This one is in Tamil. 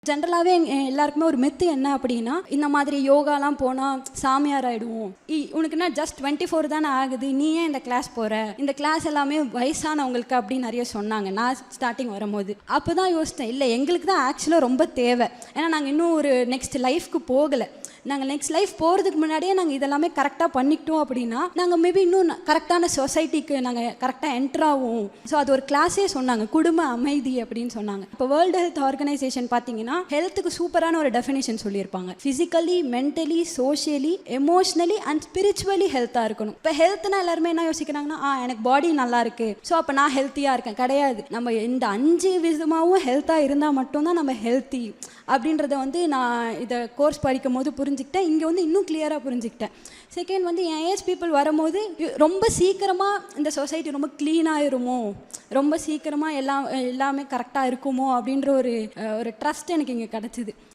ஜென்ரலாகவே எல்லாருக்குமே ஒரு மெத்து என்ன அப்படின்னா, இந்த மாதிரி யோகாலாம் போனால் சாமியார் ஆகிடுவோம். உனக்கு என்ன ஜஸ்ட் 24 தானே ஆகுது, நீ ஏன் இந்த கிளாஸ் போகிற, இந்த கிளாஸ் எல்லாமே வயசானவங்களுக்கு அப்படின்னு நிறைய சொன்னாங்க நான் ஸ்டார்டிங் வரும்போது. அப்போ தான் யோசித்தேன், இல்லை எங்களுக்கு தான் ஆக்சுவலாக ரொம்ப தேவை. ஏன்னா நாங்கள் இன்னும் ஒரு நெக்ஸ்ட் லைஃப்க்கு போகலை. நாங்கள் நெக்ஸ்ட் லைஃப் போகிறதுக்கு முன்னாடியே நாங்கள் இதெல்லாமே கரெக்டாக பண்ணிக்கிட்டோம் அப்படின்னா நாங்கள் மேபி இன்னும் கரெக்டான சொசைட்டிக்கு நாங்கள் கரெக்டாக என்டர் ஆகும். ஸோ அது ஒரு கிளாஸே சொன்னாங்க, குடும்ப அமைதி அப்படின்னு சொன்னாங்க. இப்போ வேர்ல்டு ஹெல்த் ஆர்கனைசேஷன் பார்த்தீங்கன்னா ஹெல்த்துக்கு சூப்பரான ஒரு டெஃபினேஷன் சொல்லியிருப்பாங்க. Physically, mentally, socially, emotionally and spiritually ஹெல்த்தாக இருக்கணும். இப்போ ஹெல்த்னா எல்லாருமே என்ன யோசிக்கிறாங்கன்னா, எனக்கு பாடி நல்லா இருக்கு, ஸோ அப்போ நான் ஹெல்த்தியாக இருக்கேன். கிடையாது. நம்ம இந்த 5 விதமாகவும் ஹெல்த்தாக இருந்தால் மட்டும்தான் நம்ம ஹெல்த்தி அப்படின்றத நான் இதை கோர்ஸ் படிக்கும் போது புரிஞ்சுக்கிட்டேன். இங்கே இன்னும் கிளியராக புரிஞ்சுக்கிட்டேன். செகண்ட் என் ஏஜ் பீப்புள் வரும்போது ரொம்ப சீக்கிரமாக இந்த சொசைட்டி ரொம்ப க்ளீனாகிருமோ, ரொம்ப சீக்கிரமாக எல்லாமே கரெக்டாக இருக்குமோ அப்படின்ற ஒரு ட்ரஸ்ட் எனக்கு இங்கே கிடச்சிது.